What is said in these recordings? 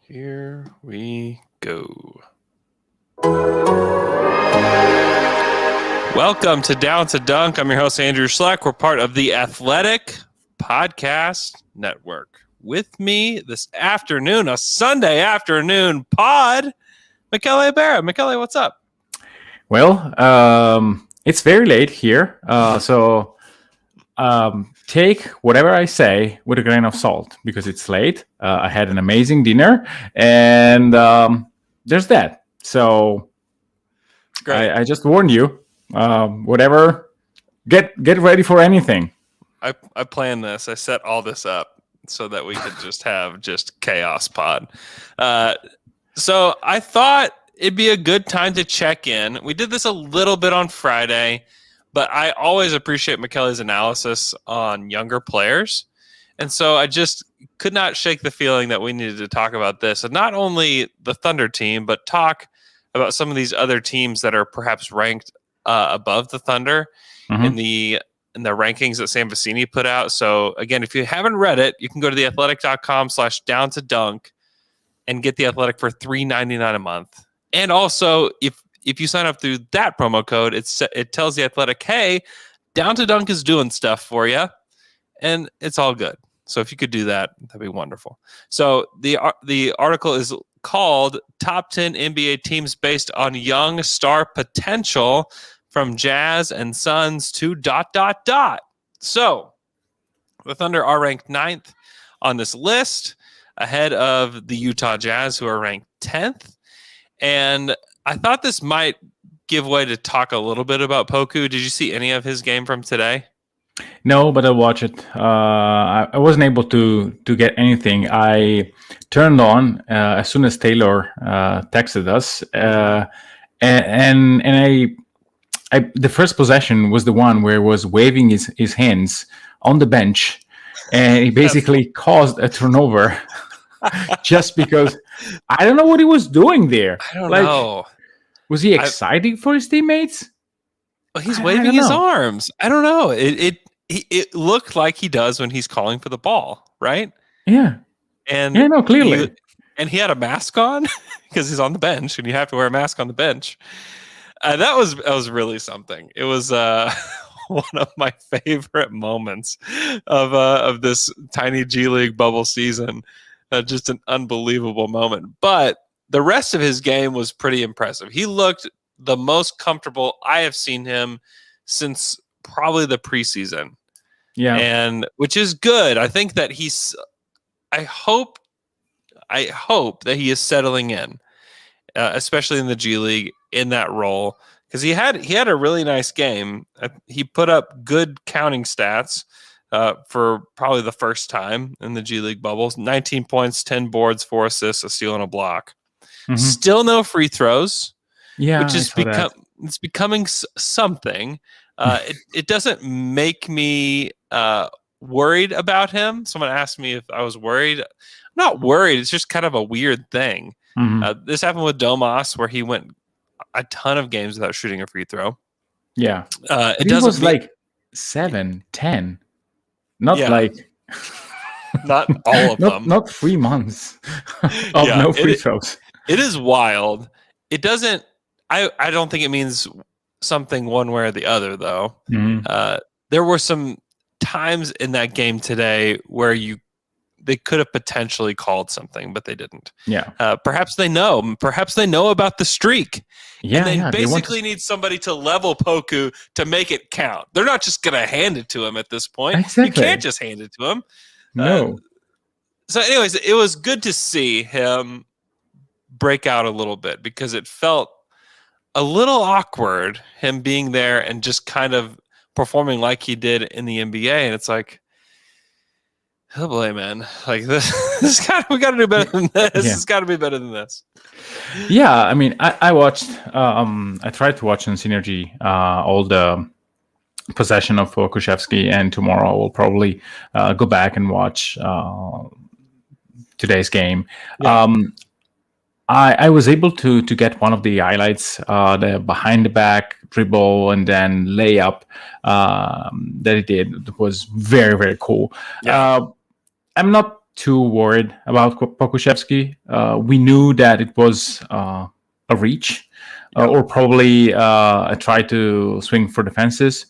Here we go. Welcome to Down to Dunk. I'm your host, Andrew Schleck. We're part of the Athletic Podcast Network. With me this afternoon, a Sunday afternoon pod, Michele Barra. Michele, what's up? Well, it's very late here, so take whatever I say with a grain of salt because it's late. I had an amazing dinner, and there's that. So I just warned you. Whatever, get ready for anything. I planned this. I set all this up so that we could just have chaos pod. So I thought it'd be a good time to check in. We did this a little bit on Friday, but I always appreciate Michele's analysis on younger players. And so I just could not shake the feeling that we needed to talk about this. And not only the Thunder team, but talk about some of these other teams that are perhaps ranked above the Thunder in the rankings that Sam Vecini put out. So again, if you haven't read it, you can go to theathletic.com/down-to-dunk and get The Athletic for $3.99 a month. And also, if you sign up through that promo code, it tells The Athletic, hey, Down to Dunk is doing stuff for you, and it's all good. So if you could do that, that'd be wonderful. So the article is called Top 10 NBA Teams Based on Young Star Potential from Jazz and Suns to ... So the Thunder are ranked 9th on this list, ahead of the Utah Jazz, who are ranked 10th. And I thought this might give way to talk a little bit about Poku. Did you see any of his game from today? No, but I'll watch it. I wasn't able to get anything. I turned on as soon as Taylor texted us, and I the first possession was the one where he was waving his hands on the bench, and he basically caused a turnover just because I don't know what he was doing there. I don't know. Was he excited for his teammates? Well, he's waving his arms. I don't know. It looked like he does when he's calling for the ball, right? Yeah. And clearly. He had a mask on because he's on the bench, and you have to wear a mask on the bench. That was really something. It was one of my favorite moments of this tiny G League bubble season. Just an unbelievable moment. But the rest of his game was pretty impressive. He looked the most comfortable I have seen him since probably the preseason. Yeah. And which is good. I think that I hope that he is settling in, especially in the G League in that role, because he had a really nice game. He put up good counting stats for probably the first time in the G League bubbles. 19 points, 10 boards, 4 assists, a steal, and a block. Mm-hmm. Still no free throws. Yeah, which is it's becoming something. It doesn't make me worried about him. Someone asked me if I was worried. I'm not worried. It's just kind of a weird thing. Mm-hmm. This happened with Domas, where he went a ton of games without shooting a free throw. Yeah. It was like 7, 10. Not not all of them. Not 3 months of no free throws. It is wild. It doesn't. I don't think it means something one way or the other, though. Mm-hmm. There were some times in that game today where they could have potentially called something, but they didn't. Yeah. Perhaps they know. Perhaps they know about the streak. Yeah. And they basically need somebody to level Poku to make it count. They're not just going to hand it to him at this point. Exactly. You can't just hand it to him. No. So anyways, it was good to see him break out a little bit, because it felt a little awkward, him being there and just kind of performing like he did in the NBA. And it's like, oh boy, man, like we got to do better than this. Yeah. It's got to be better than this. Yeah, I mean, I watched. I tried to watch on Synergy all the possession of Kushevsky, and tomorrow I will probably go back and watch today's game. Yeah. I was able to get one of the highlights, the behind the back dribble and then layup that he did. It was very, very cool. Yeah. I'm not too worried about Pokuševski. We knew that it was a reach, or probably a try to swing for the fences.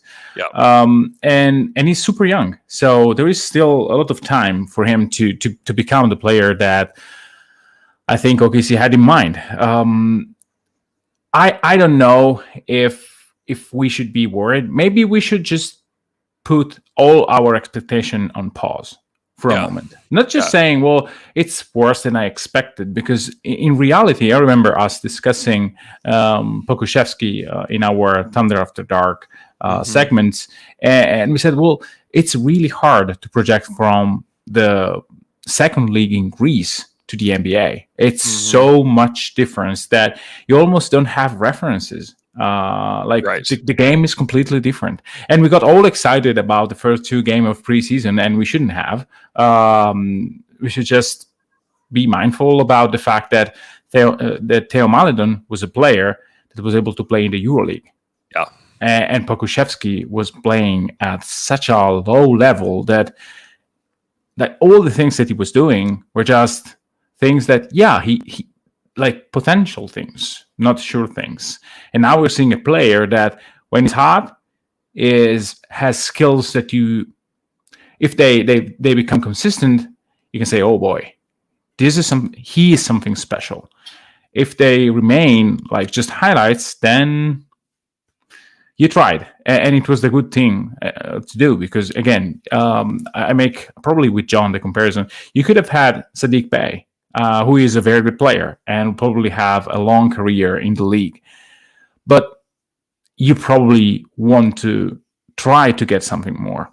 And he's super young, so there is still a lot of time for him to become the player that I think OKC had in mind. I don't know if we should be worried. Maybe we should just put all our expectation on pause for a moment. Not just saying, well, it's worse than I expected, because in reality, I remember us discussing Pokuševski in our Thunder After Dark segments, and we said, well, it's really hard to project from the second league in Greece to the NBA. It's so much difference that you almost don't have references. The game is completely different, and we got all excited about the first 2 games of preseason, and we shouldn't have. We should just be mindful about the fact that Theo Maledon was a player that was able to play in the EuroLeague. And Pokuševski was playing at such a low level that all the things that he was doing were just things that he like potential things, not sure things. And now we're seeing a player that, when he's hot, has skills that if they become consistent, you can say, oh boy, he is something special. If they remain like just highlights, then you tried, and it was the good thing to do, because again, I make probably with John the comparison. You could have had Sadiq Bey, who is a very good player and probably have a long career in the league. But you probably want to try to get something more.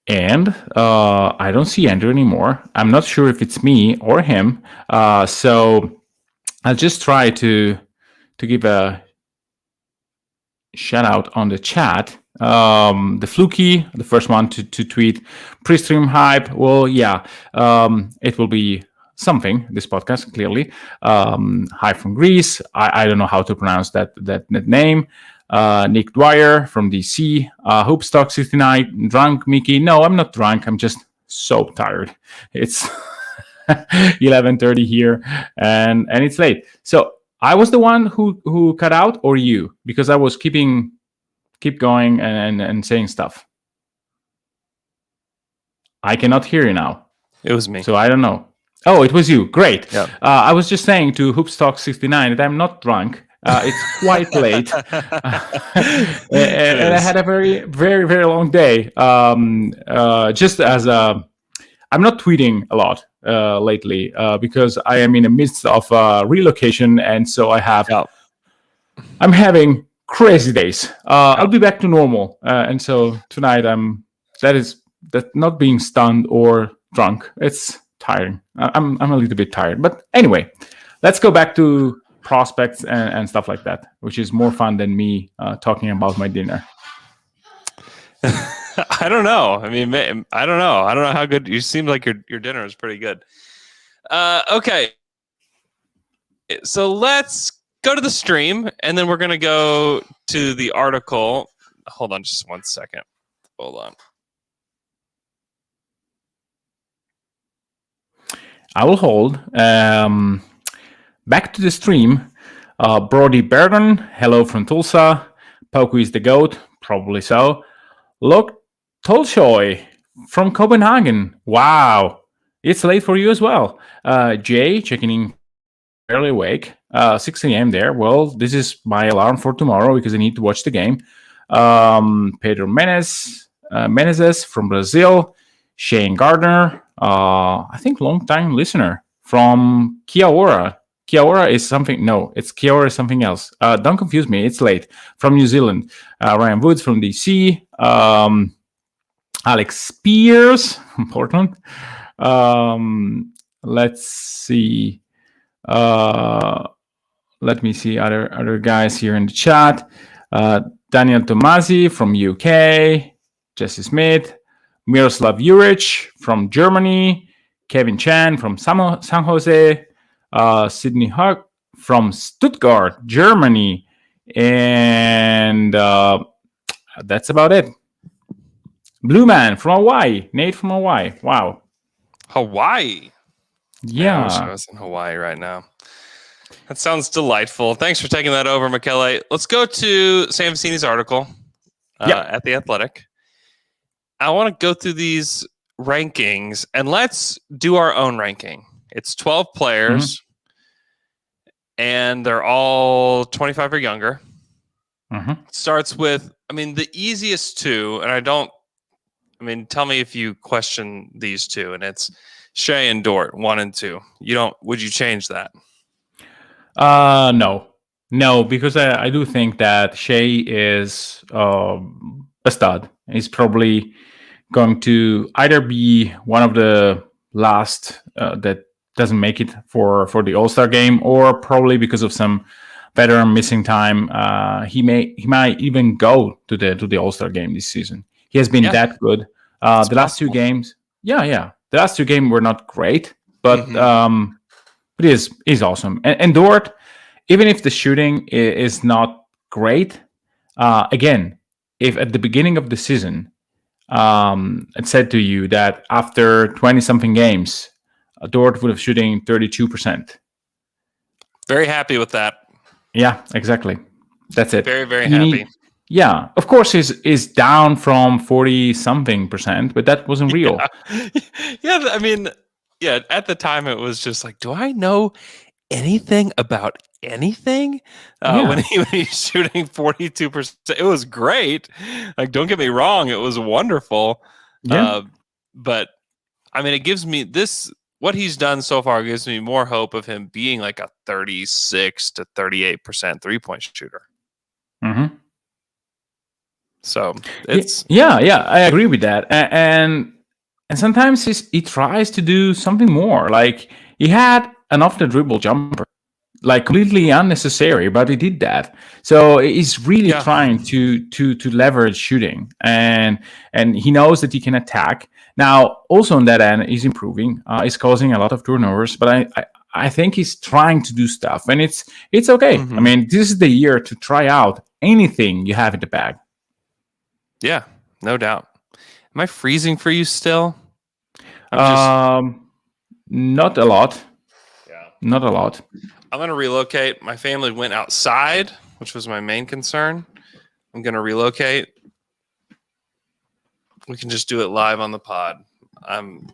And I don't see Andrew anymore. I'm not sure if it's me or him. So I'll just try to give a shout out on the chat. The Fluky, the first one to tweet pre-stream hype. Well, it will be something, this podcast, clearly. Hi from Greece. I don't know how to pronounce that name. Nick Dwyer from DC. Hoopstock 69. Drunk Mickey. No, I'm not drunk. I'm just so tired. It's 11:30 here, and it's late. So I was the one who cut out, or you? Because I was keep going and saying stuff. I cannot hear you now. It was me. So I don't know. Oh, it was you. Great. Yeah. I was just saying to Hoopstock 69 that I'm not drunk. It's quite late. and I had a very, very, very long day. Just as I'm not tweeting a lot lately because I am in the midst of relocation, and so I'm having crazy days. I'll be back to normal, and so tonight that not being stunned or drunk. It's tiring. I'm a little bit tired, but anyway, let's go back to prospects and stuff like that, which is more fun than me talking about my dinner. I don't know. I mean, I don't know. I don't know how good you seem. Like your dinner was pretty good. Okay, so let's go to the stream, and then we're gonna go to the article. Hold on, just 1 second. Hold on. I will hold. Back to the stream. Brody Burton, hello from Tulsa. Poku is the GOAT, probably so. Look, Tolshoy from Copenhagen. Wow, it's late for you as well. Jay, checking in, fairly awake. 6 a.m. there. Well, this is my alarm for tomorrow because I need to watch the game. Pedro Menezes from Brazil. Shane Gardner, I think long-time listener from Kiaora. Kiaora is something. No, it's Kiaora is something else. Don't confuse me. It's late. From New Zealand. Ryan Woods from DC. Alex Spears from Portland. Let's see. Let me see other guys here in the chat. Daniel Tomasi from UK. Jesse Smith. Miroslav Juric from Germany. Kevin Chan from San Jose. Sydney Huck from Stuttgart, Germany. And that's about it. Blue Man from Hawaii. Nate from Hawaii. Wow. Hawaii. Yeah. Man, I wish I was in Hawaii right now. That sounds delightful. Thanks for taking that over, Michele. Let's go to Sam Vecini's article at The Athletic. I want to go through these rankings, and let's do our own ranking. It's 12 players, and they're all 25 or younger. Starts with, the easiest two, and tell me if you question these two, and it's Shai and Dort, 1 and 2. Would you change that? No, because I do think that Shai is a stud. He's probably going to either be one of the last that doesn't make it for the All-Star game, or probably because of some veteran missing time, he might even go to the All-Star game this season. He has been that good. The last two games, the last two games were not great, but he's awesome. And Dort, even if the shooting is not great, again, if at the beginning of the season it said to you that after 20-something games, Dort would have shooting 32%. Very happy with that. Yeah, exactly. That's it. Very, very happy. Yeah, of course, is down from 40-something%, but that wasn't real. Yeah, at the time it was just like, do I know anything about anything? When he's shooting 42%, it was great. Like, don't get me wrong, it was wonderful. Yeah. But it gives me this. What he's done so far gives me more hope of him being like a 36 to 38% 3-point shooter. So it's I agree with that. And sometimes he tries to do something more. Like, he had an off the dribble jumper, like completely unnecessary, but he did that. So he's really trying to leverage shooting, and he knows that he can attack. Now, also on that end, he's improving. He's causing a lot of turnovers, but I think he's trying to do stuff, and it's okay. This is the year to try out anything you have in the bag. Yeah, no doubt. Am I freezing for you still? Not a lot. Yeah, not a lot. I'm going to relocate. My family went outside, which was my main concern. I'm going to relocate. We can just do it live on the pod. I'm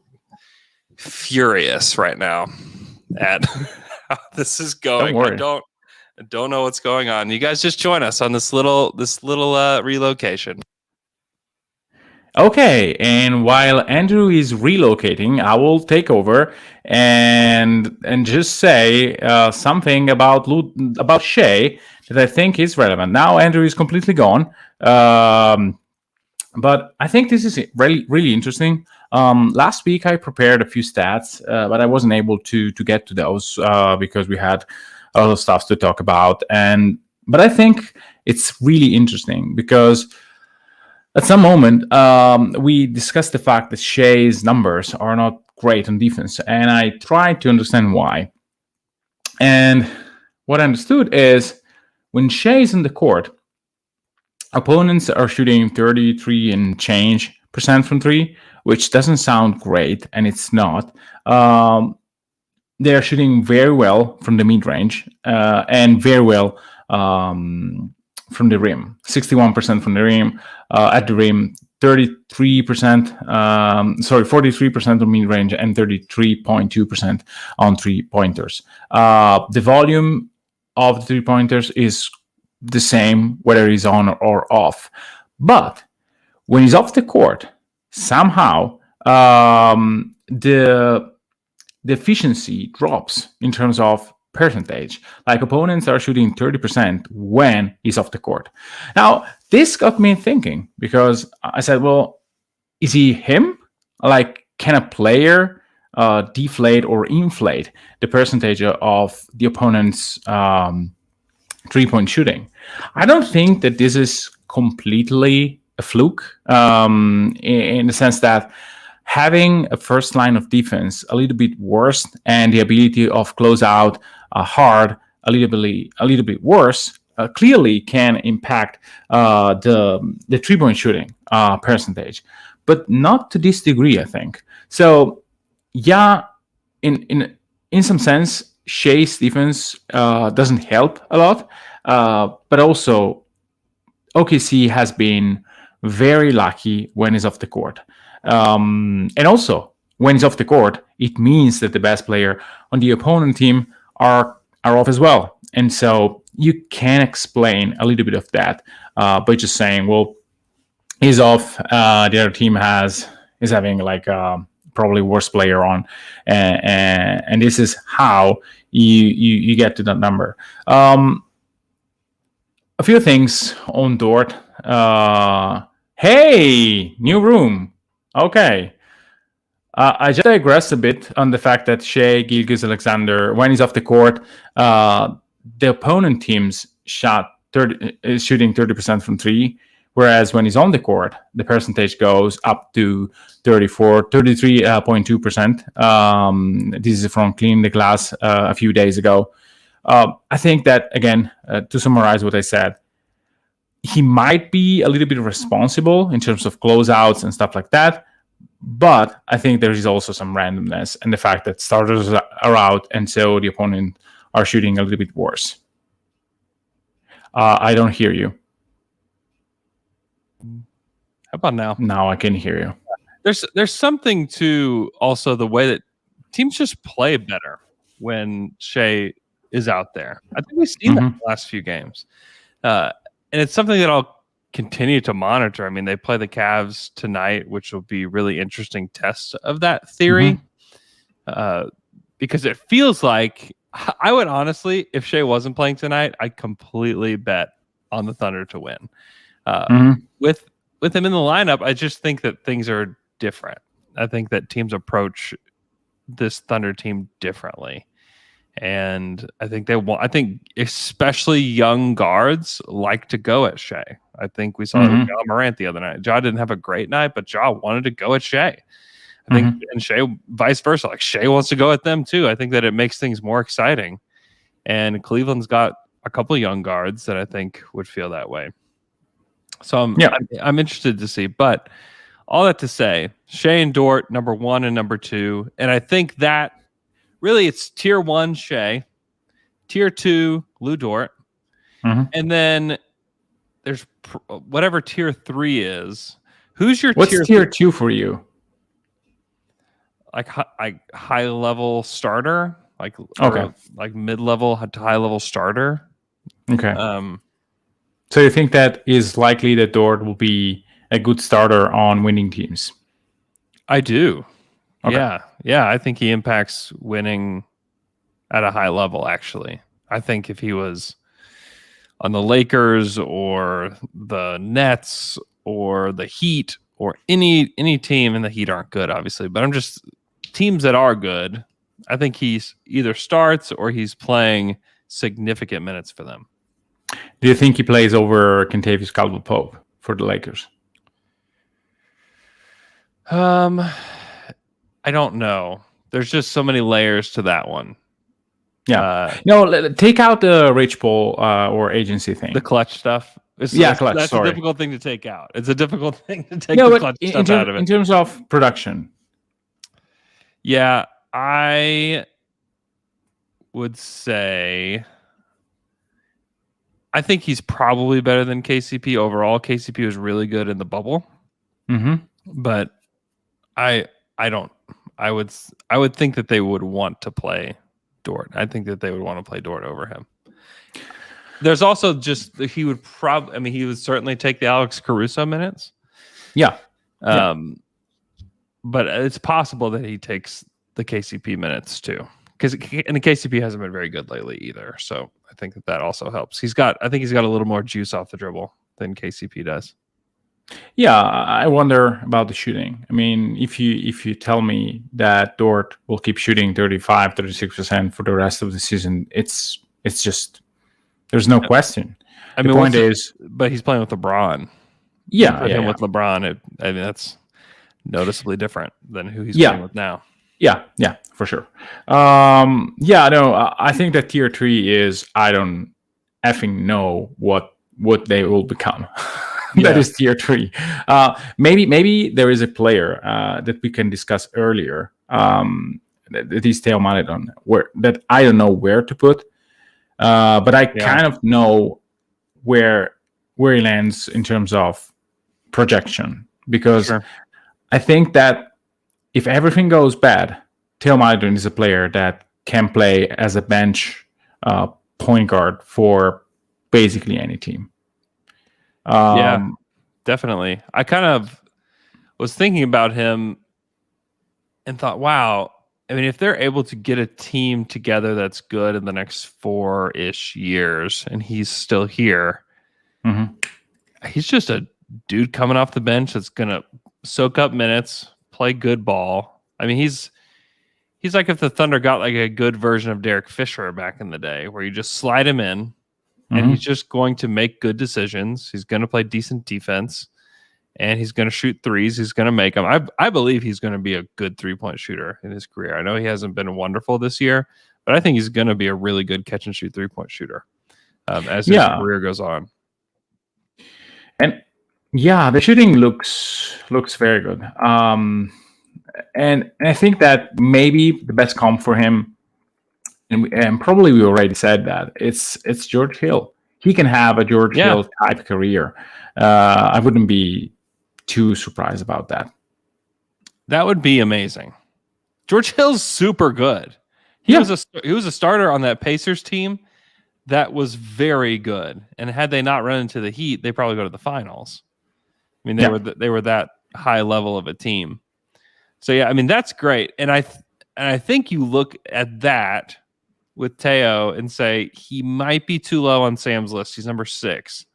furious right now at how this is going. Don't worry. I don't know what's going on. You guys just join us on this little relocation. Okay, and while Andrew is relocating, I will take over and just say something about Shai that I think is relevant. Now Andrew is completely gone, but I think this is really, really interesting. Last week I prepared a few stats, but I wasn't able to get to those because we had a lot of stuff to talk about. But I think it's really interesting because at some moment, we discussed the fact that Shai's numbers are not great on defense, and I tried to understand why. And what I understood is when Shai is in the court, opponents are shooting 33 and change % from three, which doesn't sound great, and it's not. They are shooting very well from the mid-range and very well from the rim. 61% from the rim. At the rim, 43% on mid-range and 33.2% on three-pointers. The volume of the three-pointers is the same whether he's on or off. But when he's off the court, somehow the efficiency drops in terms of percentage. Like, opponents are shooting 30% when he's off the court. Now, this got me thinking because I said, well, is he him? Like, can a player deflate or inflate the percentage of the opponent's 3-point shooting? I don't think that this is completely a fluke in the sense that having a first line of defense a little bit worse and the ability of close out hard a little bit worse clearly can impact the 3-point shooting percentage, but not to this degree, I think. So, yeah, in some sense, Shai's defense doesn't help a lot, but also OKC has been very lucky when he's off the court. And also, when he's off the court, it means that the best player on the opponent team are off as well. And so you can explain a little bit of that by just saying, well, he's off. The other team is having like probably worst player on, and this is how you get to that number. A few things on Dort. Hey, new room. Okay. I just digressed a bit on the fact that Shai Gilgeous-Alexander, when he's off the court, the opponent teams is shooting 30% from three, whereas when he's on the court, the percentage goes up to 33.2%. This is from Clean the Glass a few days ago. I think that, again, to summarize what I said, he might be a little bit responsible in terms of closeouts and stuff like that, but I think there is also some randomness and the fact that starters are out, and so the opponent are shooting a little bit worse. I don't hear you. How about now? Now I can hear you. There's something to also the way that teams just play better when Shai is out there. I think we've seen that in the last few games. And it's something that I'll continue to monitor. I mean, they play the Cavs tonight, which will be really interesting test of that theory. Because it feels like, I would honestly, if Shai wasn't playing tonight, I'd completely bet on the Thunder to win. With him in the lineup, I just think that things are different. I think that teams approach this Thunder team differently. And I think I think especially young guards like to go at Shai. I think we saw it with Ja Morant the other night. Ja didn't have a great night, but Ja wanted to go at Shai. I think, and Shai, vice versa. Like Shai wants to go at them too. I think that it makes things more exciting. And Cleveland's got a couple of young guards that I think would feel that way. So I'm interested to see. But all that to say, Shai and Dort, number 1 and number 2. And I think that really it's tier 1 Shai, tier 2 Lou Dort, and then there's whatever tier 3 is. Who's your What's tier 2 for you? Like high level starter, like mid level to high level starter. Okay. So you think that is likely that Dort will be a good starter on winning teams? I do. Okay. Yeah. I think he impacts winning at a high level. Actually, I think if he was on the Lakers or the Nets or the Heat or any team, and the Heat aren't good, obviously, but I'm just teams that are good. I think he's either starts or he's playing significant minutes for them. Do you think he plays over Kentavious Caldwell-Pope for the Lakers? I don't know. There's just so many layers to that one. Yeah. No, take out the Rich Paul or agency thing. The clutch stuff. Clutch. That's sorry. a difficult thing to take out. It's a difficult thing to take the clutch stuff out of it. In terms of production. Yeah, I would say I think he's probably better than KCP overall. KCP was really good in the bubble. But I would think that they would want to play Dort. I think that they would want to play Dort over him. There's also just he would certainly take the Alex Caruso minutes. Yeah. But it's possible that he takes the KCP minutes too, and the KCP hasn't been very good lately either. So I think that also helps. I think he's got a little more juice off the dribble than KCP does. Yeah, I wonder about the shooting. I mean, if you tell me that Dort will keep shooting 35, 36% for the rest of the season, it's just there's no question. The point is, but he's playing with LeBron. Yeah, with LeBron, that's noticeably different than who he's playing with now. Yeah, for sure. I think that tier 3 is I don't effing know what they will become. Yeah. That is tier 3. Maybe there is a player that we can discuss earlier. That is Theo Maledon, that I don't know where to put, but I kind of know where he lands in terms of projection, because I think that if everything goes bad, Theo Maledon is a player that can play as a bench point guard for basically any team. Yeah, definitely. I kind of was thinking about him and thought, wow, I mean, if they're able to get a team together that's good in the next 4-ish years and he's still here, he's just a dude coming off the bench that's going to soak up minutes, play good ball. I mean, he's like if the Thunder got like a good version of Derek Fisher back in the day, where you just slide him in and he's just going to make good decisions. He's going to play decent defense and he's going to shoot threes. He's going to make them. I believe he's going to be a good 3-point shooter in his career. I know he hasn't been wonderful this year, but I think he's going to be a really good catch and shoot 3-point shooter as his career goes on. And the shooting looks very good. And I think that maybe the best comp for him, and probably we already said that, it's George Hill. He can have a George Hill type career. I wouldn't be too surprised about that. That would be amazing. George Hill's super good. He was a starter on that Pacers team that was very good. And had they not run into the Heat, they probably go to the finals. I mean, they were that high level of a team. So yeah, I mean, that's great. And I think you look at that with Theo and say he might be too low on Sam's list. He's number 6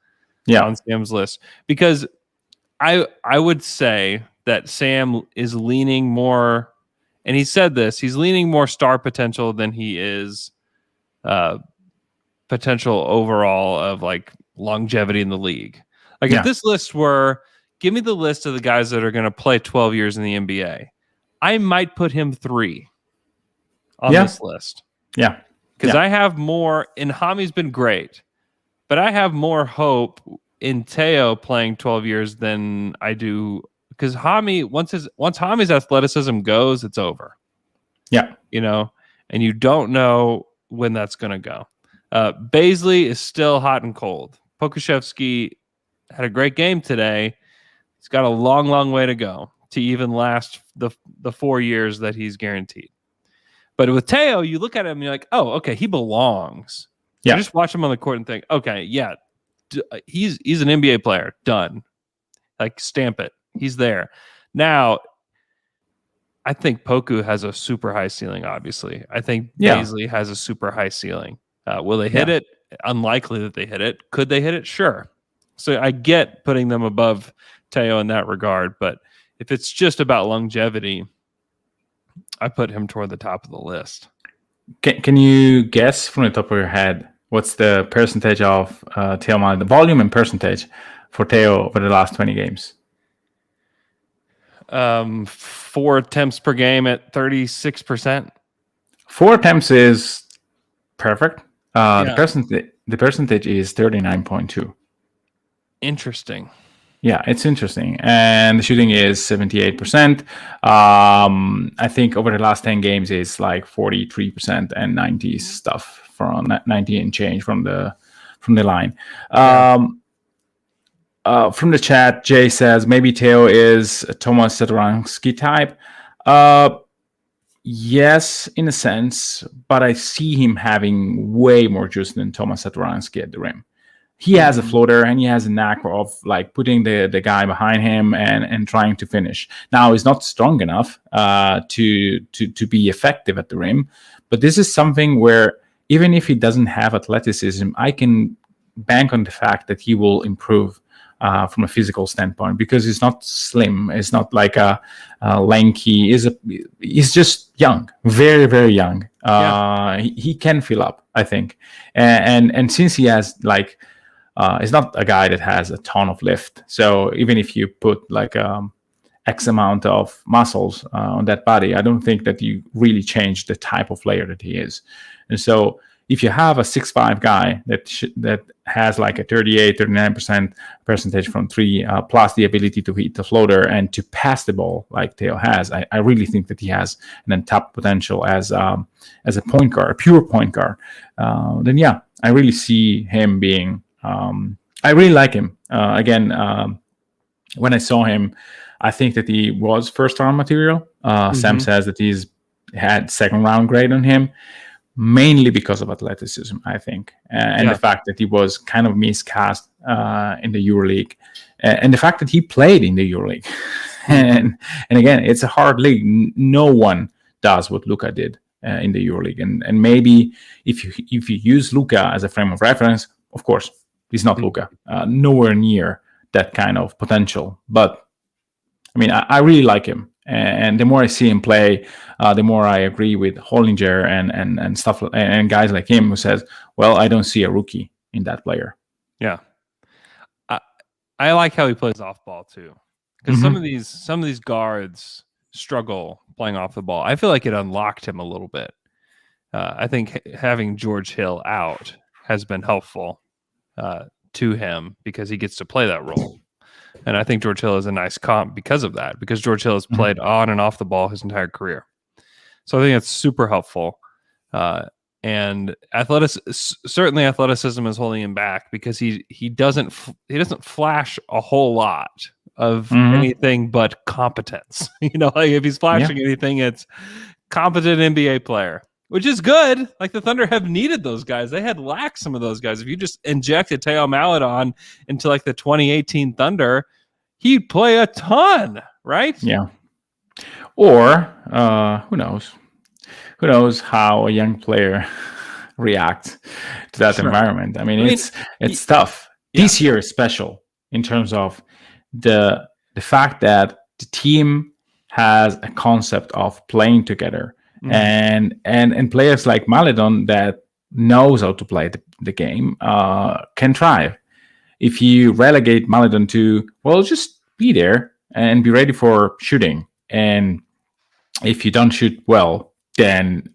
on Sam's list, because I would say that Sam is leaning more, and he said this, he's leaning more star potential than he is potential overall of like longevity in the league. Like if this list were, give me the list of the guys that are going to play 12 years in the NBA, I might put him 3 on this list. Yeah. Because I have more, and Hami's been great, but I have more hope in Theo playing 12 years than I do, because Hami, once Hami's athleticism goes, it's over. Yeah. You know, and you don't know when that's going to go. Bazley is still hot and cold. Pokuševski had a great game today. He's got a long, long way to go to even last the 4 years that he's guaranteed. But with Theo, you look at him and you're like, oh, okay, he belongs. You just watch him on the court and think, okay, yeah, he's an NBA player. Done. Like, stamp it. He's there. Now, I think Poku has a super high ceiling, obviously. I think Bazley has a super high ceiling. Will they hit it? Unlikely that they hit it. Could they hit it? Sure. So I get putting them above Theo in that regard, but if it's just about longevity, I put him toward the top of the list. Can you guess from the top of your head what's the percentage of Theo Maledon, the volume and percentage for Theo over the last 20 games? 4 attempts per game at 36%. 4 attempts is perfect. The percentage is 39.2. Interesting. Yeah, it's interesting. And the shooting is 78%. I think over the last 10 games, it's like 43% and 90 stuff from 90 and change from the line. From the chat, Jay says, maybe Theo is a Tomas Satoransky type. Yes, in a sense, but I see him having way more juice than Tomas Satoransky at the rim. He has a floater and he has a knack of like putting the guy behind him and trying to finish. Now, he's not strong enough to be effective at the rim, but this is something where even if he doesn't have athleticism, I can bank on the fact that he will improve from a physical standpoint, because he's not slim. It's not like a lanky. He's just young, very, very young. He can fill up, I think, and since he has like. He's not a guy that has a ton of lift. So even if you put like X amount of muscles on that body, I don't think that you really change the type of player that he is. And so if you have a 6'5" guy that has like a 39% percentage from three, plus the ability to hit the floater and to pass the ball like Theo has, I really think that he has an untapped potential as a point guard, a pure point guard. Then yeah, I really see him being. I really like him. Again, when I saw him, I think that he was first round material. Sam says that he's had second round grade on him, mainly because of athleticism, I think, and the fact that he was kind of miscast in the EuroLeague, and the fact that he played in the EuroLeague. and again, it's a hard league. No one does what Luka did in the EuroLeague, and maybe if you use Luka as a frame of reference, of course, he's not Luka, nowhere near that kind of potential. But I mean, I really like him. And the more I see him play, the more I agree with Hollinger and stuff, and guys like him who says, well, I don't see a rookie in that player. Yeah. I like how he plays off ball too. Because some of these guards struggle playing off the ball. I feel like it unlocked him a little bit. I think having George Hill out has been helpful to him because he gets to play that role. And I think George Hill is a nice comp because of that, because George Hill has played on and off the ball his entire career. So I think it's super helpful. And certainly athleticism is holding him back because he doesn't flash a whole lot of anything but competence. Like if he's flashing anything, it's competent NBA player, which is good. Like the Thunder have needed those guys. They had lacked some of those guys. If you just injected Theo Maledon into like the 2018 Thunder, he'd play a ton, right? Yeah. Or who knows? Who knows how a young player reacts to that environment? I mean, it's tough. Yeah. This year is special in terms of the fact that the team has a concept of playing together. And players like Maledon that knows how to play the game can thrive. If you relegate Maledon to, well, just be there and be ready for shooting, and if you don't shoot well, then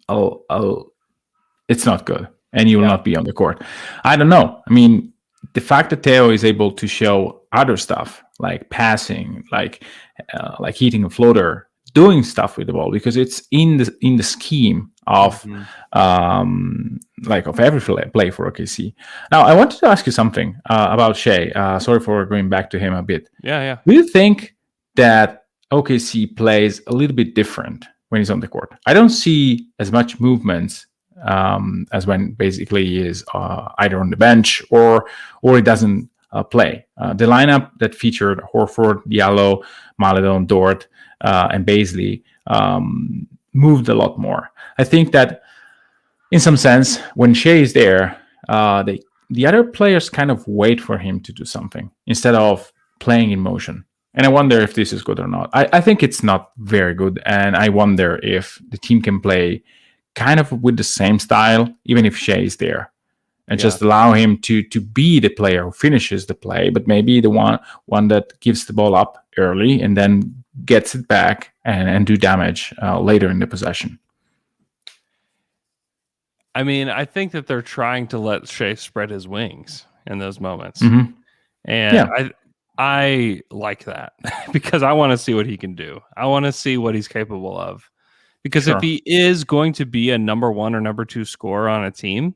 it's not good, and you will not be on the court. I don't know. I mean, the fact that Theo is able to show other stuff like passing, like hitting a floater, doing stuff with the ball, because it's in the scheme of of every play for OKC. Now, I wanted to ask you something about Shai. Sorry for going back to him a bit. Yeah. Do you think that OKC plays a little bit different when he's on the court? I don't see as much movements as when basically he is either on the bench or he doesn't play. The lineup that featured Horford, Diallo, Maledon, Dort, and Bazley moved a lot more. I think that in some sense, when Shai is there, the other players kind of wait for him to do something instead of playing in motion. And I wonder if this is good or not. I think it's not very good. And I wonder if the team can play kind of with the same style, even if Shai is there. And just allow him to be the player who finishes the play, but maybe the one that gives the ball up early and then gets it back and do damage later in the possession. I mean, I think that they're trying to let Shai spread his wings in those moments. And I like that because I want to see what he can do. I want to see what he's capable of. Because if he is going to be a number 1 or number 2 scorer on a team,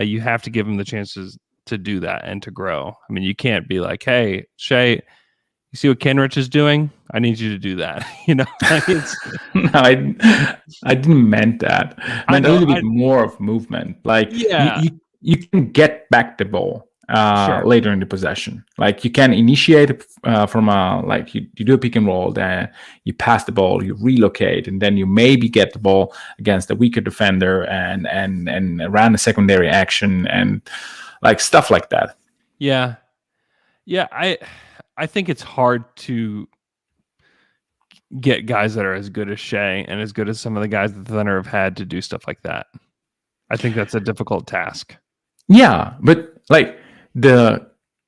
you have to give him the chances to do that and to grow. I mean, you can't be like, hey, Shai, you see what Kenrich is doing? I need you to do that. Like it's... No, I didn't meant that. I meant a little bit more of movement. Like you can get back the ball later in the possession. Like you can initiate from you do a pick and roll, then you pass the ball, you relocate, and then you maybe get the ball against a weaker defender and run a secondary action and like stuff like that. Yeah. I think it's hard to get guys that are as good as Shai and as good as some of the guys that the Thunder have had to do stuff like that. I think that's a difficult task. Yeah, but like the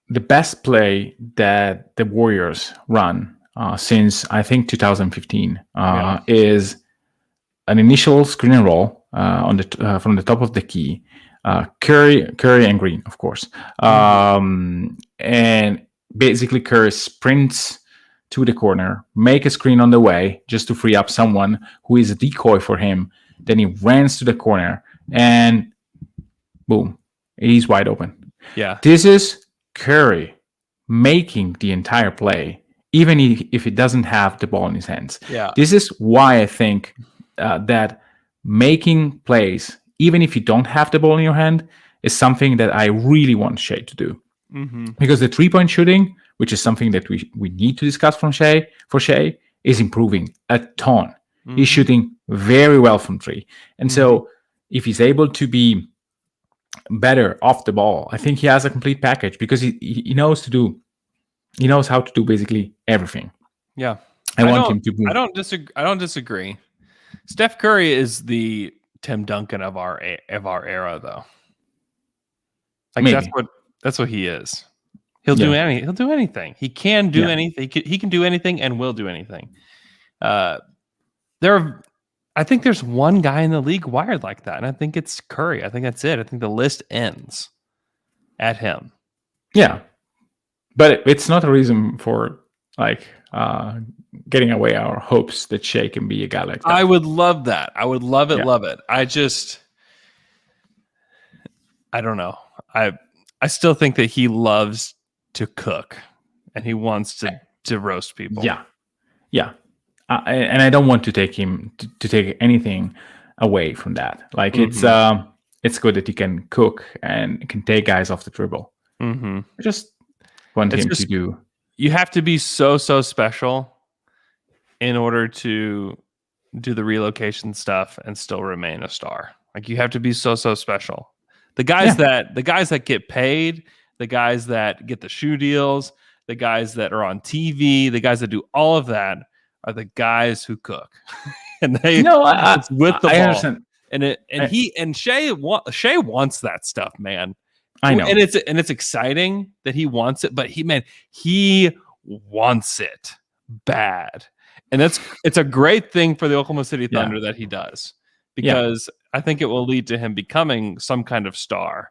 best play that the Warriors run since I think 2015 is an initial screen and roll from the top of the key. Curry and Green, of course. And basically Curry sprints to the corner, make a screen on the way just to free up someone who is a decoy for him. Then he runs to the corner and boom, he's wide open. Yeah. This is Curry making the entire play, even if he doesn't have the ball in his hands. Yeah. This is why I think that making plays, even if you don't have the ball in your hand, is something that I really want Shai to do. Because the 3-point shooting, which is something that we need to discuss for Shai, is improving a ton. He's shooting very well from 3. And so if he's able to be better off the ball, I think he has a complete package because he knows how to do basically everything. Yeah. I want him to move. I don't disagree. Steph Curry is the Tim Duncan of our era, though. Like Maybe. that's what he is. He'll do anything. He can do anything. He can do anything and will do anything. I think there's one guy in the league wired like that, and I think it's Curry. I think that's it. I think the list ends at him. Yeah, but it's not a reason for getting away our hopes that Shai can be a guy like that. I would love that. I would love it. Love it. I don't know. I still think that he loves to cook, and he wants to roast people. Yeah. And I don't want to take him to take anything away from that. Like it's good that he can cook and can take guys off the dribble. I just want him to do. You have to be so special in order to do the relocation stuff and still remain a star. Like you have to be so special. The guys that get paid, the guys that get the shoe deals, the guys that are on TV, the guys that do all of that are the guys who cook. And it's with the ball. Understand. And Shai wants that stuff, man. I know. And it's exciting that he wants it, but he wants it bad. And it's a great thing for the Oklahoma City Thunder that he does, because I think it will lead to him becoming some kind of star.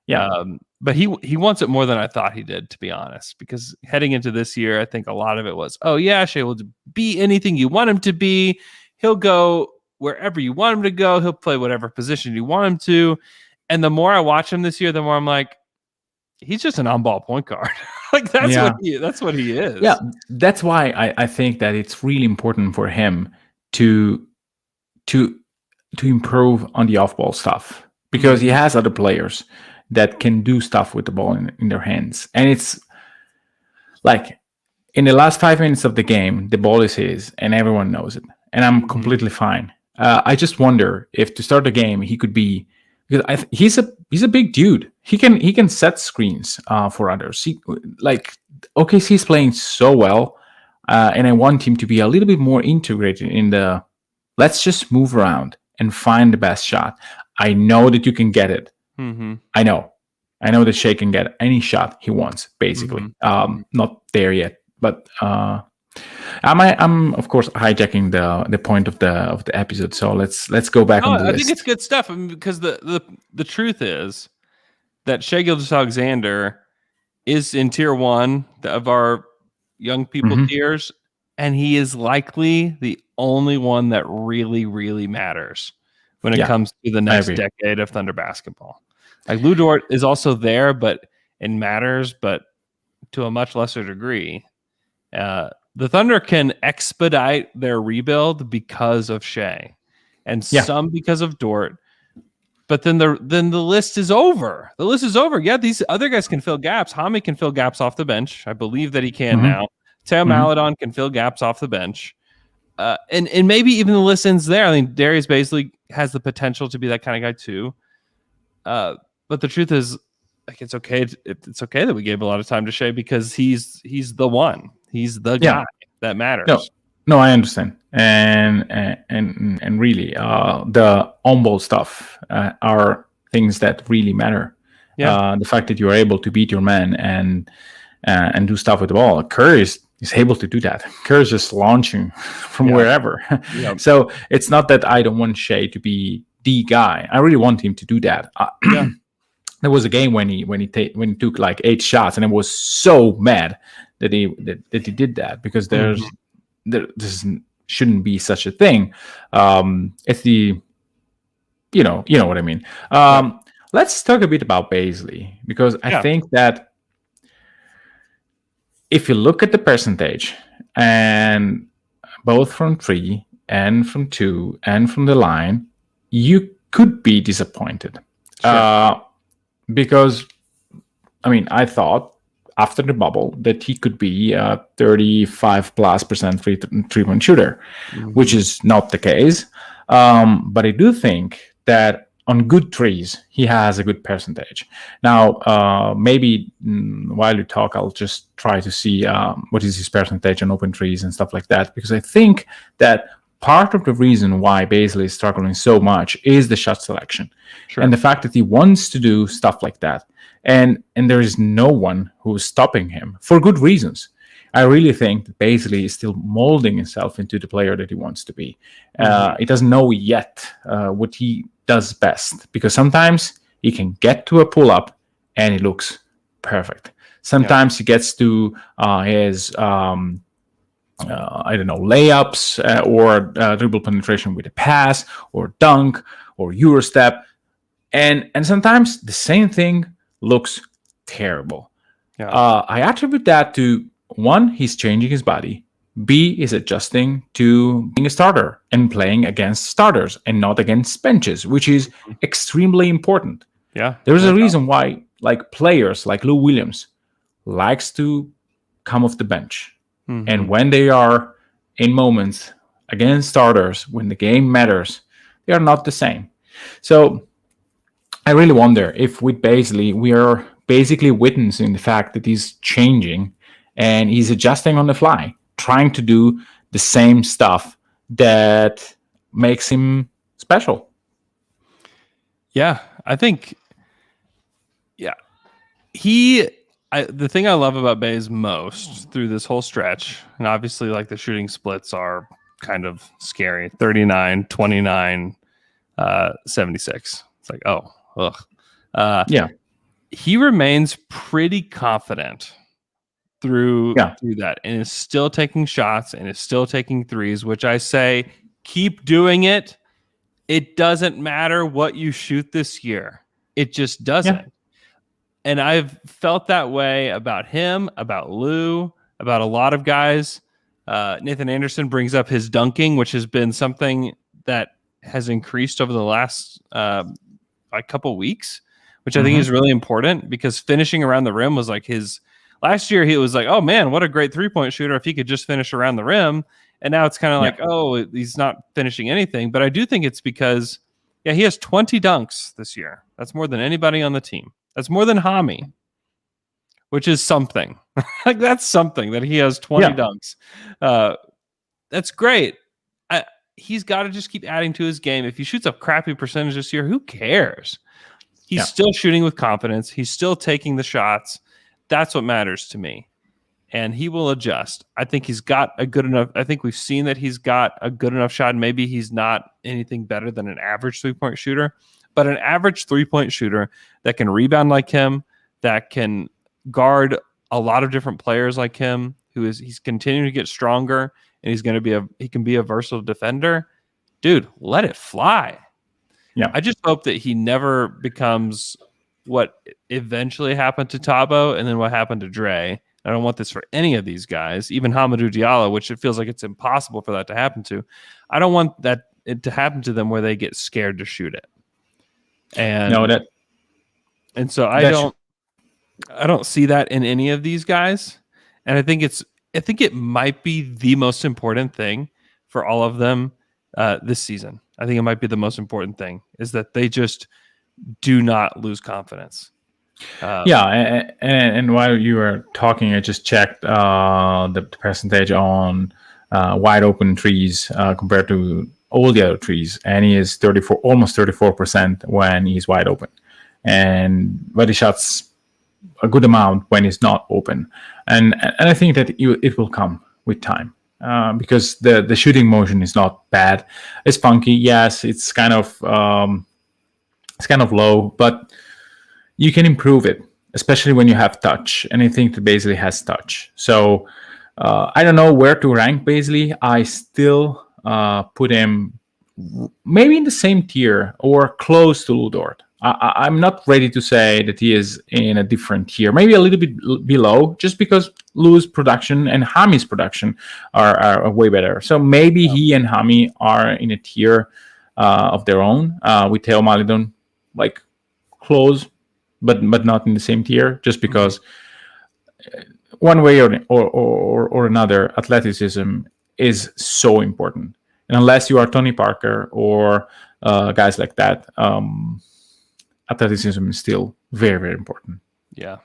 Yeah. But he wants it more than I thought he did, to be honest, because heading into this year, I think a lot of it was, Shai will be anything you want him to be. He'll go wherever you want him to go. He'll play whatever position you want him to. And the more I watch him this year, the more I'm like, he's just an on-ball point guard. Like that's what he is. Yeah, that's why I think that it's really important for him to improve on the off-ball stuff, because he has other players that can do stuff with the ball in their hands. And it's like in the last 5 minutes of the game, the ball is his and everyone knows it. And I'm completely fine. I just wonder if to start the game, he could be, because he's a big dude. He can set screens for others. OKC is playing so well, and I want him to be a little bit more integrated in the let's just move around and find the best shot. I know that you can get it. I know that Shai can get any shot he wants, basically. Not there yet, but I'm of course hijacking the point of the episode. So let's go back on the list. I think it's good stuff, because the truth is that Shai Gilgeous-Alexander is in tier 1 of our young people tiers, and he is likely the only one that really, really matters when it comes to the next decade of Thunder basketball. Like Lu Dort is also there, but it matters, but to a much lesser degree. The Thunder can expedite their rebuild because of Shai, and some because of Dort. But then the list is over. The list is over. Yeah, these other guys can fill gaps. Hami can fill gaps off the bench. I believe that he can now. Theo Maledon can fill gaps off the bench. And maybe even the list ends there. I mean, Darius Bazley has the potential to be that kind of guy too. But the truth is, like, it's okay. It's okay that we gave a lot of time to Shai, because he's the one. He's the guy that matters. No, I understand. And really, the on-ball stuff are things that really matter. The fact that you're able to beat your man and do stuff with the ball. Curry is able to do that. Curry's just launching from wherever. So it's not that I don't want Shai to be the guy. I really want him to do that. Yeah. There was a game when he took like 8 shots, and I was so mad that he did that, because there shouldn't be such a thing. It's the you know what I mean. Let's talk a bit about Bazley, because I think that if you look at the percentage, and both from 3 and from 2 and from the line, you could be disappointed. Sure. Because, I mean, I thought after the bubble that he could be a 35+% three-point shooter, which is not the case. But I do think that on good threes, he has a good percentage. Now, maybe while you talk, I'll just try to see what is his percentage on open threes and stuff like that, because I think that part of the reason why Bazley is struggling so much is the shot selection. Sure. And the fact that he wants to do stuff like that. And there is no one who's stopping him for good reasons. I really think that Bazley is still molding himself into the player that he wants to be. He doesn't know yet what he does best, because sometimes he can get to a pull-up and it looks perfect. Sometimes he gets to his layups or dribble penetration with a pass or dunk or Eurostep. And sometimes the same thing looks terrible. I attribute that to, one, he's changing his body. B, is adjusting to being a starter and playing against starters and not against benches, which is extremely important. There's a reason why, like, players like Lou Williams likes to come off the bench. And when they are in moments against starters, when the game matters, they are not the same. So I really wonder if with Bazley, we are basically witnessing the fact that he's changing and he's adjusting on the fly, trying to do the same stuff that makes him special. Yeah, I think, the thing I love about Baze most through this whole stretch, and obviously like the shooting splits are kind of scary, 39, 29, 76. It's like, he remains pretty confident through that, and is still taking shots and is still taking threes, which I say, keep doing it. It doesn't matter what you shoot this year. It just doesn't. And I've felt that way about him, about Lou, about a lot of guys. Nathan Anderson brings up his dunking, which has been something that has increased over the last couple weeks, which I think is really important, because finishing around the rim was like his last year. He was like, oh man, what a great 3-point shooter if he could just finish around the rim. And now it's kind of like, oh, he's not finishing anything. But I do think it's because, he has 20 dunks this year. That's more than anybody on the team. That's more than Hami, which is something. Like, that's something that he has 20 dunks. That's great. He's got to just keep adding to his game. If he shoots a crappy percentage this year, who cares? He's still shooting with confidence. He's still taking the shots. That's what matters to me. And he will adjust. I think he's got a good enough. I think we've seen that he's got a good enough shot. Maybe he's not anything better than an average 3-point shooter, but an average 3-point shooter that can rebound like him, that can guard a lot of different players like him, he's continuing to get stronger, and he can be a versatile defender. Dude, let it fly. I just hope that he never becomes what eventually happened to Tabo and then what happened to Dre. I don't want this for any of these guys, even Hamidou Diallo, which it feels like it's impossible for that to happen to. I don't want it to happen to them where they get scared to shoot it. And so I don't see that in any of these guys. And I think it might be the most important thing for all of them this season. I think it might be the most important thing, is that they just do not lose confidence. And while you were talking, I just checked the percentage on wide open trees compared to all the other trees, and he is almost 34% when he's wide open, but he shots a good amount when he's not open, and I think that it will come with time. because the shooting motion is not bad. It's funky, yes. It's kind of low, but you can improve it, especially when you have touch. And I think that Bazley has touch. So I don't know where to rank Bazley. I still put him maybe in the same tier or close to Dort. I'm not ready to say that he is in a different tier. Maybe a little bit below, just because Lou's production and Hami's production are way better. So maybe he and Hami are in a tier of their own, with Theo Maledon like close, but not in the same tier, just because one way or another, athleticism is so important. And unless you are Tony Parker or guys like that, athleticism is still very, very important. Yeah.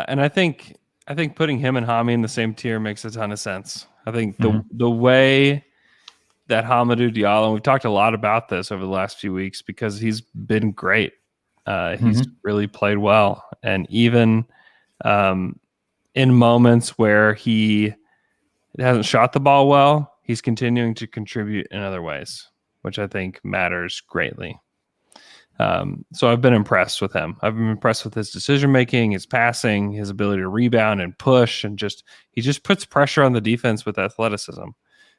And I think putting him and Hami in the same tier makes a ton of sense. I think the way that Hamidou Diallo, and we've talked a lot about this over the last few weeks because he's been great. He's really played well, and even in moments where he hasn't shot the ball well, he's continuing to contribute in other ways, which I think matters greatly. So I've been impressed with him. I've been impressed with his decision-making, his passing, his ability to rebound and push, and he just puts pressure on the defense with athleticism,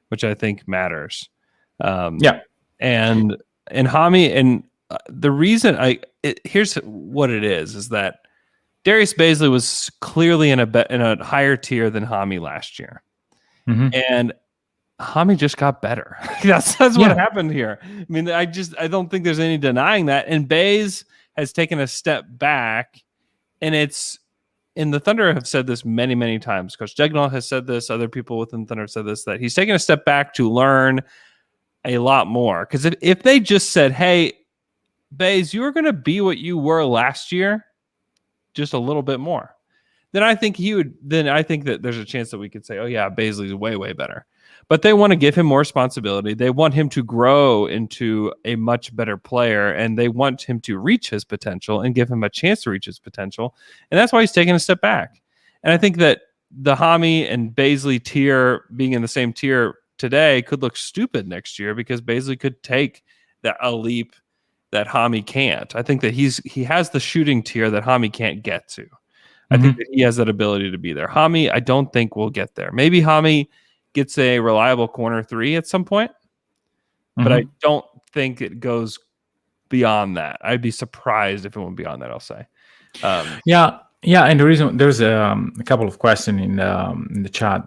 which I think matters. And Hami, and the reason here's what it is that Darius Bazley was clearly in a higher tier than Hami last year. And Hami just got better. That's what happened here. I mean, I don't think there's any denying that. And Baze has taken a step back, and the Thunder have said this many, many times. Coach Degnall has said this. Other people within the Thunder have said this, that he's taken a step back to learn a lot more. Because if they just said, hey, Baze, you were going to be what you were last year, just a little bit more, then I think that there's a chance that we could say, oh yeah, Bazley's way, way better. But they want to give him more responsibility. They want him to grow into a much better player, and they want him to reach his potential and give him a chance to reach his potential. And that's why he's taking a step back. And I think that the Hami and Bazley tier being in the same tier today could look stupid next year, because Bazley could take a leap that Hami can't. I think that he has the shooting tier that Hami can't get to. I think that he has that ability to be there. Hami, I don't think will get there. Maybe Hami gets a reliable corner three at some point, but I don't think it goes beyond that. I'd be surprised if it went beyond that, I'll say. And the reason, there's a couple of questions in the chat,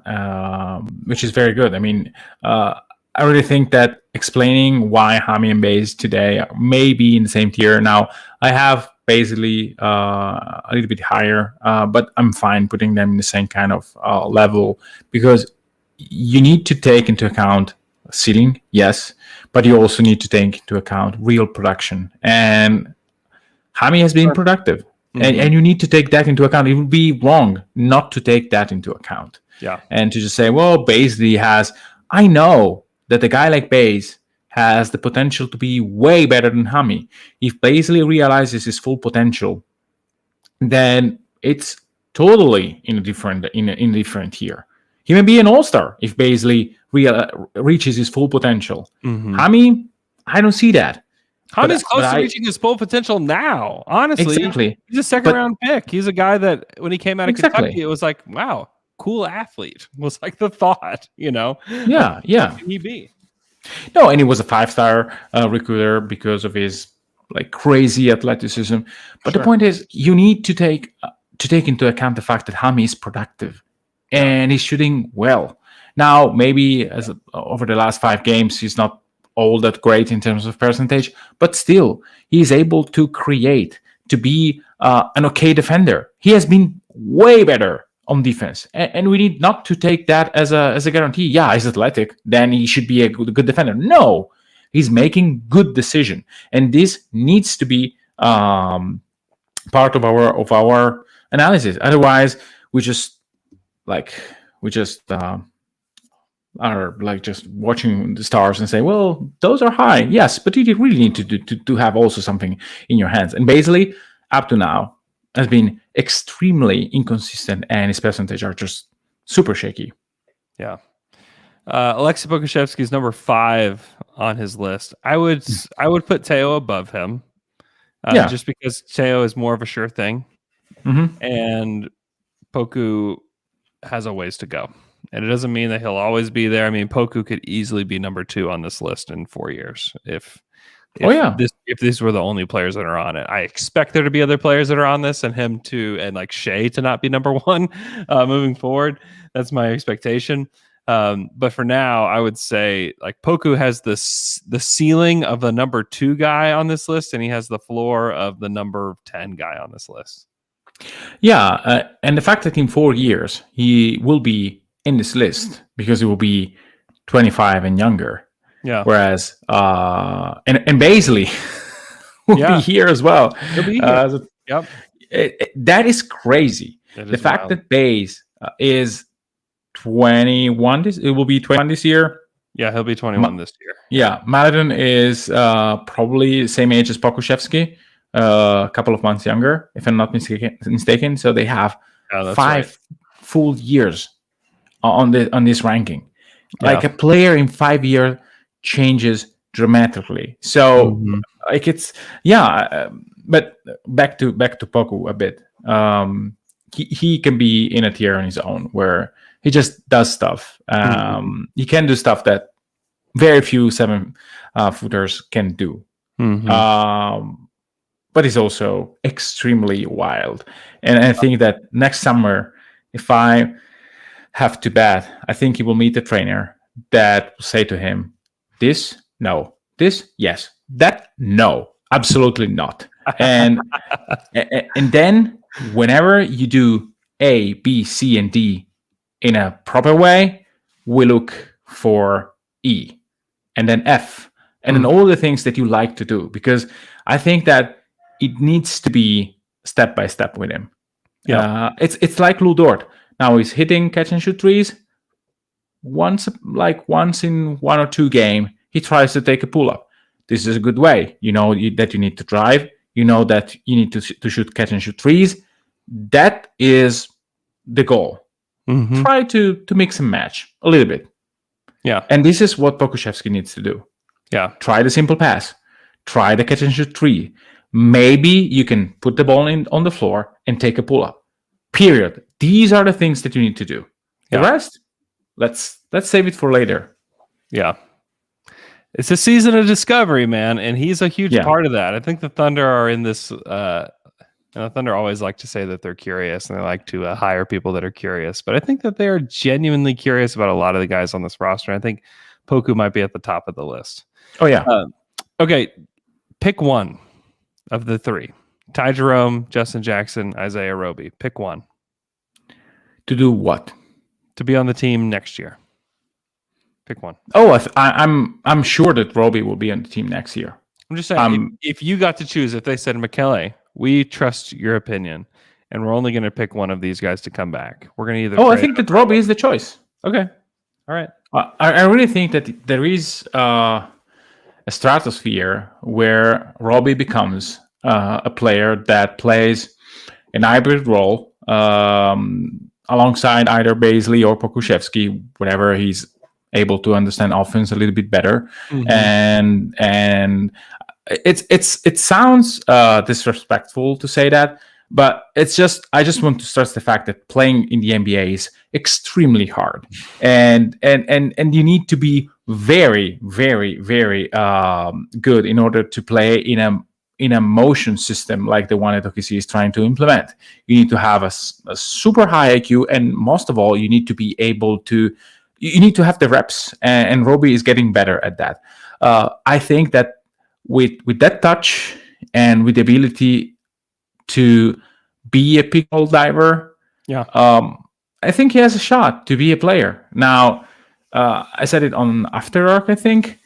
which is very good. I mean, I really think that explaining why Hami and Baze today may be in the same tier. Now, I have basically a little bit higher, but I'm fine putting them in the same kind of level, because you need to take into account ceiling, yes, but you also need to take into account real production. And Hami has been productive, and you need to take that into account. It would be wrong not to take that into account. Yeah. And to just say, well, Bazley has, I know that a guy like Baze has the potential to be way better than Hami. If Bazley realizes his full potential, then it's totally in a different tier. He may be an all-star if Bazley reaches his full potential. Hami, I don't see that. Hami's close to reaching his full potential now, honestly. Exactly. He's a second-round pick. He's a guy that, when he came out of Kentucky, it was like, wow, cool athlete, was like the thought, Yeah. What can he be? No, and he was a 5-star recruiter because of his like crazy athleticism. But the point is, you need to take into account the fact that Hami is productive and he's shooting well. Now, maybe over the last 5 games, he's not all that great in terms of percentage, but still, he's able to create, to be an okay defender. He has been way better on defense, and we need not to take that as a guarantee. Yeah, he's athletic, then he should be a good defender. No, he's making good decision, and this needs to be part of our analysis. Otherwise, we just are like just watching the stars and say, well, those are high. Yes, but you really need to have also something in your hands. And basically, up to now, has been extremely inconsistent, and his percentage are just super shaky. Yeah. Alexei Pokuševsky is number 5 on his list. I would put Theo above him, just because Theo is more of a sure thing, and Poku has a ways to go. And it doesn't mean that he'll always be there. I mean, Poku could easily be number 2 on this list in 4 years if these were the only players that are on it. I expect there to be other players that are on this, and him to, and like Shai to not be number 1 moving forward. That's my expectation. But for now, I would say like Poku has the ceiling of the number 2 guy on this list, and he has the floor of the number 10 guy on this list. Yeah, and the fact that in 4 years he will be in this list because he will be 25 and younger. Yeah. Whereas and Bazley will be here as well. He'll be here. Yep. That is crazy. The fact that Baze is 21. It will be 21 this year. Yeah, he'll be 21 this year. Yeah, Maledon is probably the same age as Pokuševsky, a couple of months younger, if I'm not mistaken. So they have 5 full years on this ranking. Like a player in 5 years changes dramatically. So like it's but back to Poku a bit. He can be in a tier on his own where he just does stuff. He can do stuff that very few 7-footers can do. But he's also extremely wild. And I think that next summer, if I have to bet, I think he will meet a trainer that will say to him, this, no. This, yes. That, no. Absolutely not. And then whenever you do A, B, C, and D in a proper way, we look for E, and then F, and then all the things that you like to do. Because I think that it needs to be step by step with him. Yeah, it's like Dort. Now he's hitting catch and shoot threes. Once in 1 or 2 game, he tries to take a pull up. This is a good way. You know that you need to drive. You know that you need to shoot catch and shoot threes. That is the goal. Try to mix and match a little bit. Yeah. And this is what Pokuševsky needs to do. Yeah. Try the simple pass. Try the catch and shoot three. Maybe you can put the ball on the floor and take a pull up. Period. These are the things that you need to do. The rest, let's save it for later. Yeah. It's a season of discovery, man, and he's a huge part of that. I think the Thunder are in this. And the Thunder always like to say that they're curious, and they like to hire people that are curious. But I think that they are genuinely curious about a lot of the guys on this roster. I think Poku might be at the top of the list. Oh yeah. Okay, pick one of the three: Ty Jerome, Justin Jackson, Isaiah Roby. Pick one. To do what? To be on the team next year. Pick one. Oh, I'm sure that Roby will be on the team next year. I'm just saying, if you got to choose, if they said, Michele, we trust your opinion, and we're only going to pick one of these guys to come back, we're going to either. Oh, I think that Roby is the choice. Okay. All right. I really think that there is a stratosphere where Roby becomes a player that plays an hybrid role alongside either Bazley or Pokuševsky, whenever he's able to understand offense a little bit better. And it sounds disrespectful to say that, but it's just, I just want to stress the fact that playing in the NBA is extremely hard, and you need to be very, very, very good in order to play in a motion system like the one that OKC is trying to implement. You need to have a super high IQ, and most of all, you need to be able to. You need to have the reps, and Roby is getting better at that. I think that with that touch and with the ability to be a pick-and-roll diver, I think he has a shot to be a player. Now, I said it on After Dark, I think.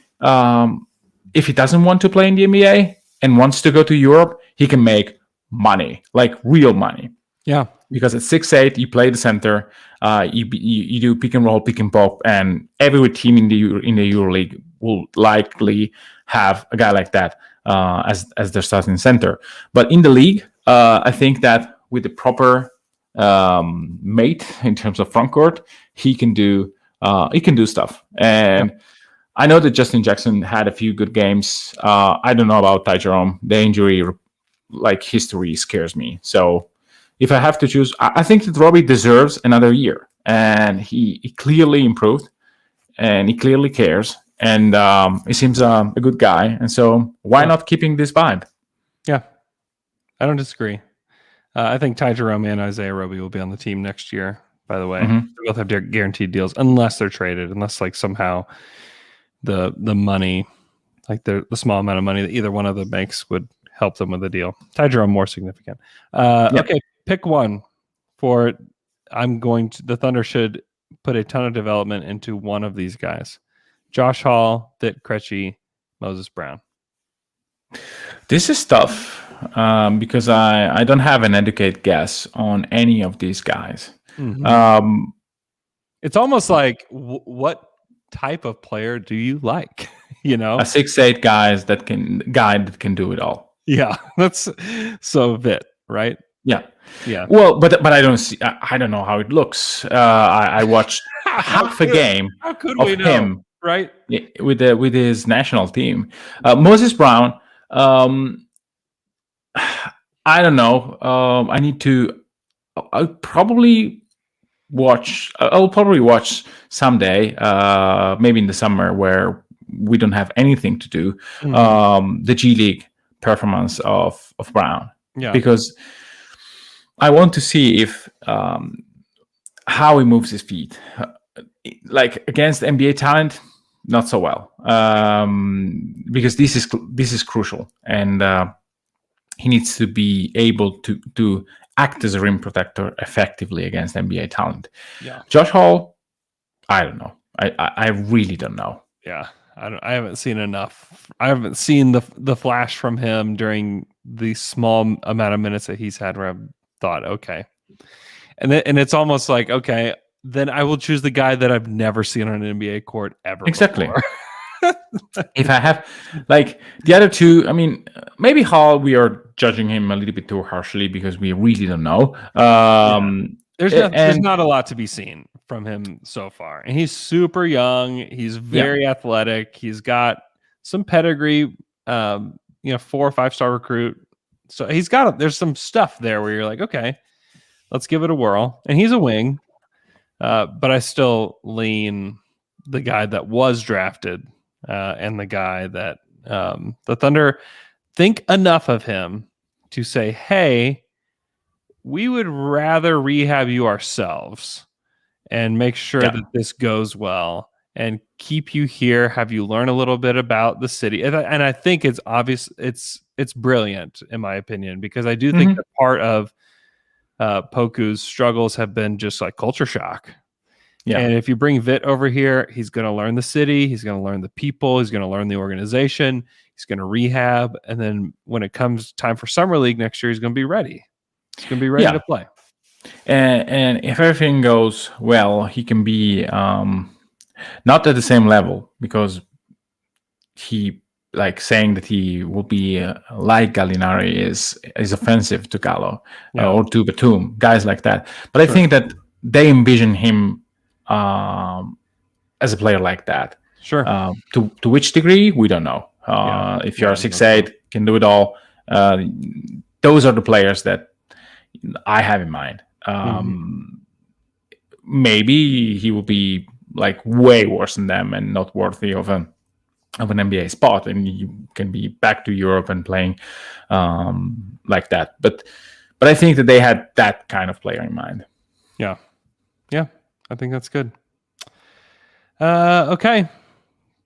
If he doesn't want to play in the NBA and wants to go to Europe, he can make money, like real money. Yeah. Because at 6'8", you play the center, you do pick and roll, pick and pop, and every team in the EuroLeague will likely have a guy like that as their starting center. But in the league, I think that with the proper mate in terms of front court, he can do he can do stuff. And I know that Justin Jackson had a few good games. I don't know about Ty Jerome. The injury history scares me. So if I have to choose, I think that Robbie deserves another year, and he clearly improved, and he clearly cares, and he seems a good guy. And so why not keeping this vibe? Yeah, I don't disagree. I think Ty Jerome and Isaiah Roby will be on the team next year. By the way, they both have guaranteed deals unless they're traded, unless somehow the money, the small amount of money that either one of them makes would help them with the deal. Ty Jerome more significant. Okay, pick one for. The Thunder should put a ton of development into one of these guys: Josh Hall, Vit Krejci, Moses Brown. This is tough because I don't have an educated guess on any of these guys. Mm-hmm. It's almost like what type of player do you like? A 6'8" guy that can do it all. Yeah, that's so Vit, right? Yeah. Well, but I don't see. I don't know how it looks. I watched half a game of him, right? With his national team. Moses Brown. I don't know. I need to. I'll probably watch someday. Maybe in the summer where we don't have anything to do. The G League performance of Brown. Yeah. Because I want to see if how he moves his feet. Against NBA talent, not so well. Because this is crucial, and he needs to be able to act as a rim protector effectively against NBA talent. Yeah. Josh Hall, I don't know. I really don't know. Yeah. I haven't seen enough. I haven't seen the flash from him during the small amount of minutes that he's had where I've thought, okay. And it's almost like, okay, then I will choose the guy that I've never seen on an NBA court ever. Exactly. If I have the other two, I mean, maybe Hall, we are judging him a little bit too harshly because we really don't know. There's not a lot to be seen from him so far, and he's super young. He's very athletic. He's got some pedigree. 4 or 5 star recruit. So there's some stuff there where you're like, okay, let's give it a whirl. And he's a wing, but I still lean the guy that was drafted and the guy that the Thunder think enough of him to say, hey, we would rather rehab you ourselves and make sure that this goes well and keep you here, have you learn a little bit about the city. And I think it's obvious, it's brilliant in my opinion, because I do think that part of Poku's struggles have been just like culture shock. Yeah. And if you bring Vit over here, he's going to learn the city, he's going to learn the people, he's going to learn the organization, he's going to rehab, and then when it comes time for summer league next year, he's going to be ready. He's going to be ready to play. And if everything goes well, he can be not at the same level, because he saying that he will be like Gallinari is offensive to Gallo or to Batum, guys like that. But I think that they envision him as a player like that. Sure. To which degree, we don't know. If you're 6'8", can do it all. Those are the players that I have in mind. Maybe he will be way worse than them and not worthy of an NBA spot, and you can be back to Europe and playing like that. But I think that they had that kind of player in mind. Yeah, I think that's good. Okay,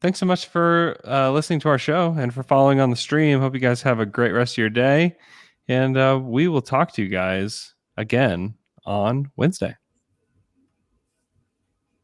thanks so much for listening to our show and for following on the stream. Hope you guys have a great rest of your day, and we will talk to you guys again on Wednesday.